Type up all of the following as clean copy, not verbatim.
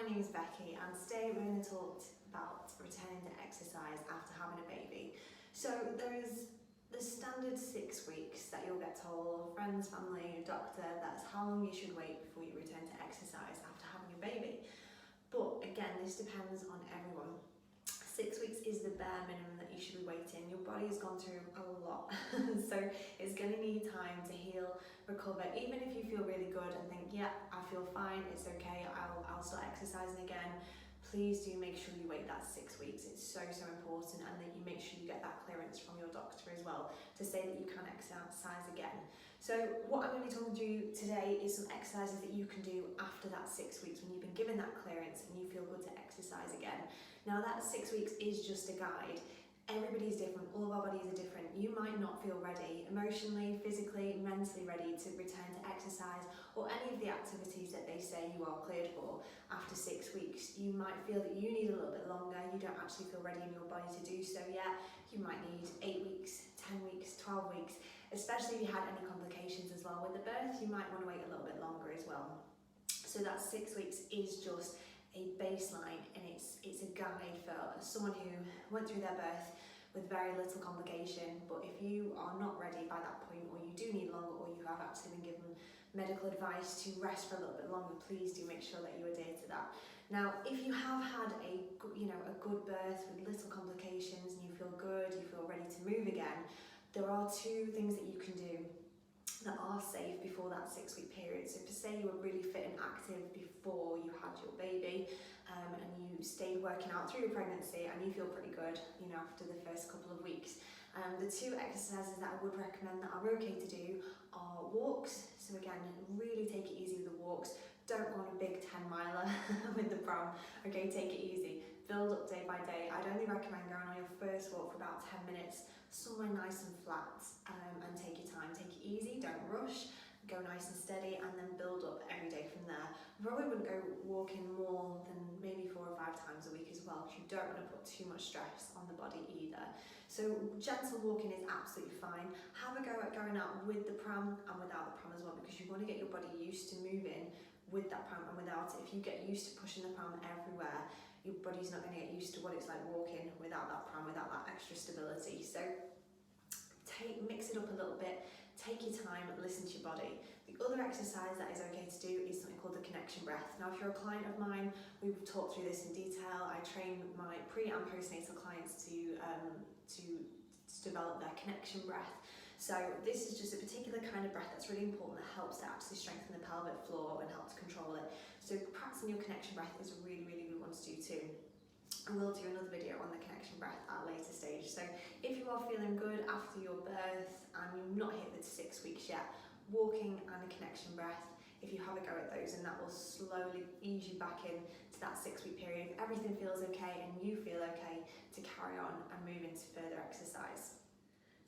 name is Becky, and today we're going to talk about returning to exercise after having a baby. So there's the standard 6 weeks that you'll get told, friends, family, doctor, that's how long you should wait before you return to exercise after having a baby. But again, this depends on everyone. 6 weeks is the bare minimum that you should be waiting. Your body has gone through a lot, so it's going to need time to heal, recover. Even if you feel really good and think, yeah, I feel fine, it's okay, I'll start exercising again, please do make sure you wait that 6 weeks. It's so important, and that you make sure you get that clearance from your doctor as well to say that you can exercise again. So what I'm going to be talking to you today is some exercises that you can do after that 6 weeks when you've been given that clearance and you feel good to exercise again. Now that 6 weeks is just a guide. Everybody's different, all of our bodies are different. You might not feel ready, emotionally, physically, mentally ready to return to exercise or any of the activities that they say you are cleared for after 6 weeks. You might feel that you need a little bit longer, you don't actually feel ready in your body to do so yet. You might need 8 weeks, 10 weeks, 12 weeks, especially if you had any complications as well with the birth, you might want to wait a little bit longer as well. So that 6 weeks is just a baseline, and it's a guide for someone who went through their birth with very little complication. But if you are not ready by that point, or you do need longer, or you have actually been given medical advice to rest for a little bit longer, please do make sure that you adhere to that. Now, if you have had a good birth with little complications and you feel good, you feel ready to move again, there are 2 things that you can do that are safe before that 6 week period. So to say you were really fit and active before you had your baby, and you stayed working out through your pregnancy and you feel pretty good, after the first couple of weeks. The 2 exercises that I would recommend that are okay to do are walks. So again, really take it easy with the walks. Don't go on a big 10-miler with the pram, okay, take it easy. Build up day by day. I'd only recommend going on your first walk for about 10 minutes, somewhere nice and flat, and take your time, take it easy, don't rush, go nice and steady, and then build up every day from there. I probably wouldn't go walking more than maybe 4 or 5 times a week as well, because you don't want to put too much stress on the body either. So gentle walking is absolutely fine. Have a go at going out with the pram and without the pram as well, because you want to get your body used to moving with that pram and without it. If you get used to pushing the pram everywhere, your body's not going to get used to what it's like walking without that pram, without that extra stability. So mix it up a little bit, take your time, listen to your body. The other exercise that is okay to do is something called the connection breath. Now, if you're a client of mine, we've talked through this in detail. I train my pre and postnatal clients to develop their connection breath. So this is just a particular kind of breath that's really important, that helps to actually strengthen the pelvic floor and helps control it. So practicing your connection breath is a really good one to do too. And we'll do another video on the connection breath at a later stage. So if you are feeling good after your birth and you've not hit the 6 weeks yet, walking and a connection breath, if you have a go at those, and that will slowly ease you back in to that 6 week period. If everything feels okay and you feel okay, to carry on and move into further exercise.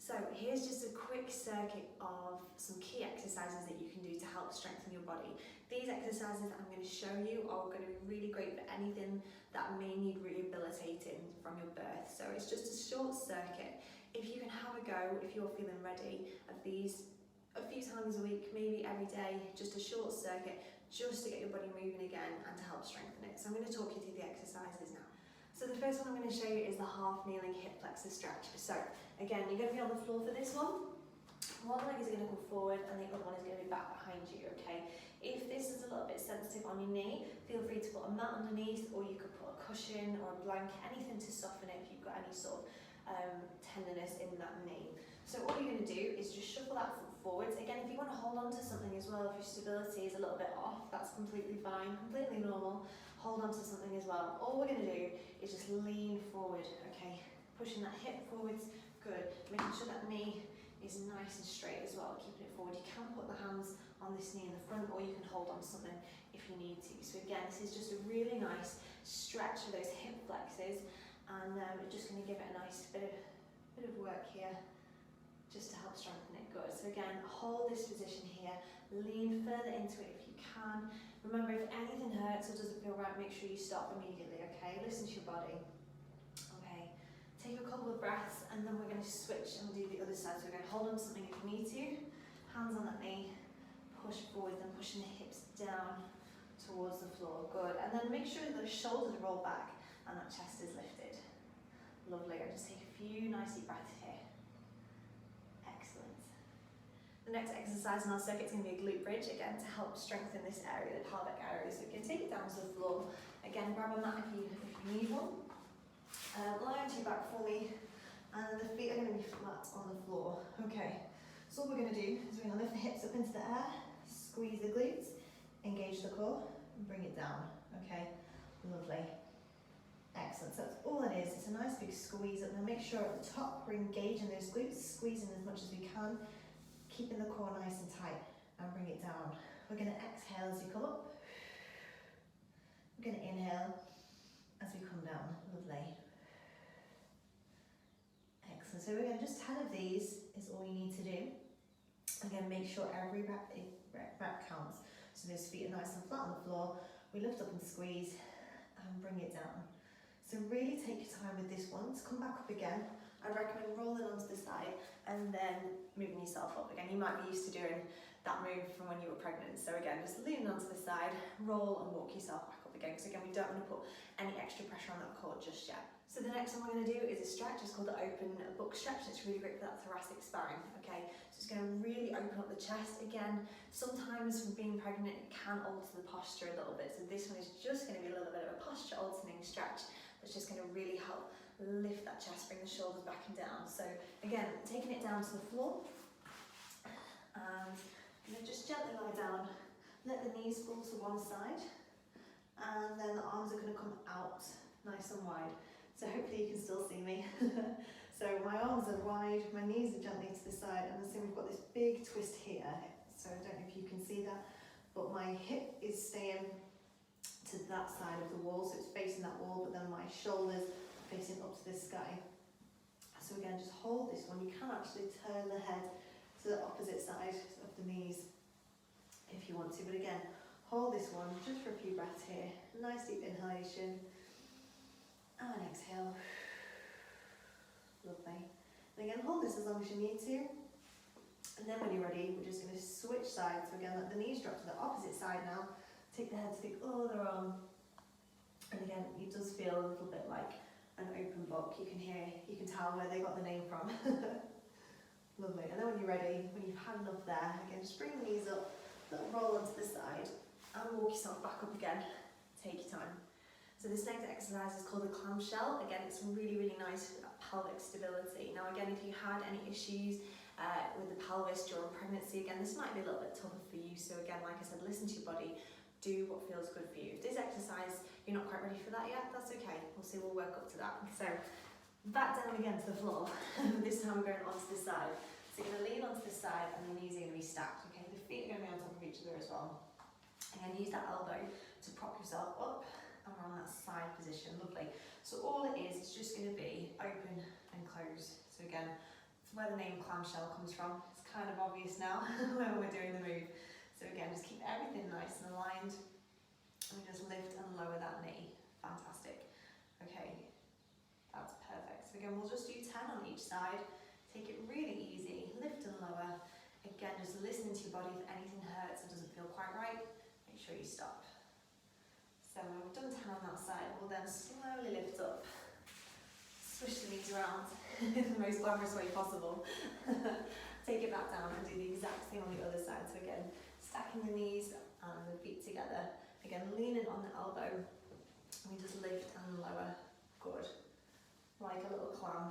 So here's just a quick circuit of some key exercises that you can do to help strengthen your body. These exercises I'm going to show you are going to be really great for anything that may need rehabilitating from your birth. So it's just a short circuit. If you can have a go, if you're feeling ready, of these a few times a week, maybe every day, just a short circuit, just to get your body moving again and to help strengthen it. So I'm going to talk you through the exercises now. So the first one I'm going to show you is the half kneeling hip flexor stretch. So again, you're going to be on the floor for this one. One leg is going to go forward and the other one is going to be back behind you, okay? If this is a little bit sensitive on your knee, feel free to put a mat underneath, or you could put a cushion or a blanket, anything to soften it if you've got any sort of tenderness in that knee. So all you're going to do is just shuffle that foot forwards. Again, if you want to hold on to something as well, if your stability is a little bit off, that's completely fine, completely normal. Hold on to something as well. All we're going to do is just lean forward, okay? Pushing that hip forwards, good. Making sure that knee is nice and straight as well, keeping it forward. You can put the hands on this knee in the front, or you can hold on to something if you need to. So again, this is just a really nice stretch of those hip flexors, and we're just going to give it a nice bit of work here, just to help strengthen it. Good. So again, hold this position here, lean further into it if you can. Remember, if anything hurts or doesn't feel right, make sure you stop immediately, okay? Listen to your body. Okay, take a couple of breaths, and then we're going to switch and do the other side. So we're going to hold on to something if you need to, hands on that knee, push forward, then pushing the hips down towards the floor. Good. And then make sure the shoulders roll back and that chest is lifted. Lovely. And just take a few nice deep breaths here. Excellent. The next exercise in our circuit is going to be a glute bridge, again to help strengthen this area, the pelvic area. So you can take it down to the floor. Again, grab a mat if you need one. Lie onto your back for me, and the feet are going to be flat on the floor. Okay, so what we're going to do is we're going to lift the hips up into the air, squeeze the glutes, engage the core, and bring it down. Okay, lovely. Excellent, so that's all it is. It's a nice big squeeze up. Now make sure at the top we're engaging those glutes, squeezing as much as we can, keeping the core nice and tight, and bring it down. We're going to exhale as we come up. We're going to inhale as we come down. Lovely. Excellent. So we're going to just 10 of these is all you need to do. Again, make sure every rep counts. So those feet are nice and flat on the floor. We lift up and squeeze and bring it down. So really take your time with this one. To come back up again, I'd recommend rolling onto the side and then moving yourself up again. You might be used to doing that move from when you were pregnant. So again, just lean onto the side, roll and walk yourself back up again. Because again, we don't want to put any extra pressure on that core just yet. So the next one we're going to do is a stretch. It's called the open book stretch. It's really great for that thoracic sparring. Okay, so it's going to really open up the chest. Again, sometimes from being pregnant, it can alter the posture a little bit. So this one is just going to be a little bit of a posture altering stretch. That's just going to really help lift that chest, bring the shoulders back and down. So again, taking it down to the floor, and just gently lie down. Let the knees fall to one side, and then the arms are going to come out nice and wide. So hopefully you can still see me. So my arms are wide, my knees are gently to the side, and so we've got this big twist here. So I don't know if you can see that, but my hip is staying to that side of the wall, so it's facing that wall, but then my shoulders facing up to the sky. So again, just hold this one. You can actually turn the head to the opposite side of the knees if you want to, but again, hold this one just for a few breaths here. Nice deep inhalation. And exhale. Lovely. And again, hold this as long as you need to. And then when you're ready, we're just going to switch sides. So again, let the knees drop to the opposite side now. Take the head to the other arm. And again, it does feel a little bit like an open book. You can tell where they got the name from. Lovely. And then when you're ready, when you've had enough there, again, just bring the knees up, roll onto the side, and walk yourself back up again. Take your time. So this next exercise is called a clamshell. Again, it's really, really nice for that pelvic stability. Now again, if you had any issues with the pelvis during pregnancy, again, this might be a little bit tougher for you. So again, like I said, listen to your body, do what feels good for you. If this exercise, you're not quite ready for that yet, that's okay. We'll work up to that. So back down again to the floor. This time we're going onto the side. So you're going to lean onto the side and the knees are going to be stacked. Okay, the feet are going to be on top of each other as well. And use that elbow to prop yourself up. And we're on that side position. Lovely. So all it is, it's just going to be open and close. So again, it's where the name clamshell comes from. It's kind of obvious now when we're doing the move. So again, just keep everything nice and aligned. And just lift and lower that knee. Fantastic. Okay, that's perfect. So again, we'll just do 10 on each side. Take it really easy. Lift and lower. Again, just listening to your body. If anything hurts or doesn't feel quite right, make sure you stop. So when we've done 10 on that side, we'll then slowly lift up, swish the knees around in the most glamorous way possible. Take it back down and do the exact same on the other side. So again, stacking the knees and the feet together. Again, leaning on the elbow, and we just lift and lower. Good. Like a little clam,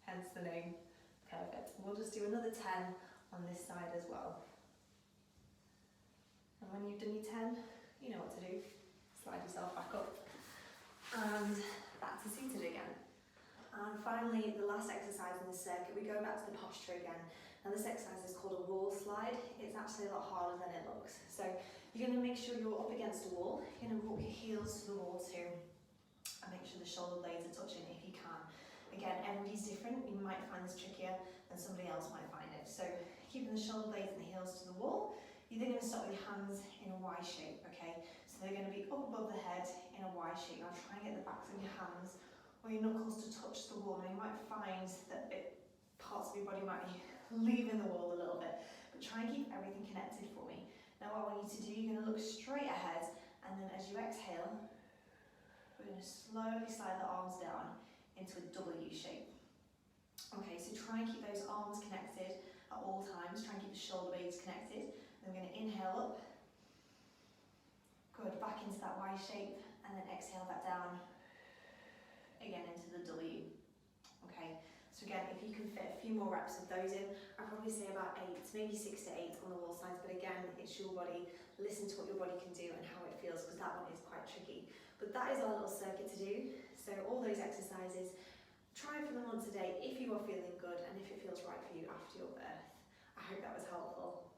hence the name. Perfect. We'll just do another 10 on this side as well. And when you've done your 10, you know what to do. Slide yourself back up and back to seated again. And finally, the last exercise in the circuit, we go back to the posture again. And this exercise is called a wall slide. It's actually a lot harder than it looks. So you're going to make sure you're up against a wall. You're going to walk your heels to the wall too, and make sure the shoulder blades are touching if you can. Again, everybody's different. You might find this trickier than somebody else might find it. So keeping the shoulder blades and the heels to the wall. You're then going to start with your hands in a Y shape, okay? So they're going to be up above the head in a Y shape. Now try and get the backs of your hands or your knuckles to touch the wall. Now you might find that parts of your body might be leaving the wall a little bit, but try and keep everything connected for me. Now what I want you to do, you're going to look straight ahead, and then as you exhale, we're going to slowly slide the arms down into a W shape. Okay, so try and keep those arms connected at all times. Try and keep the shoulder blades connected. Then we're going to inhale up, good, back into that Y shape, and then exhale back down, again into the W. Okay, so again, if you can fit a few more reps of those in, I'd probably say about 8, maybe 6 to 8 on the wall sides, but again, it's your body. Listen to what your body can do and how it feels, because that one is quite tricky. But that is our little circuit to do. So all those exercises, try for them once a day if you are feeling good and if it feels right for you after your birth. I hope that was helpful.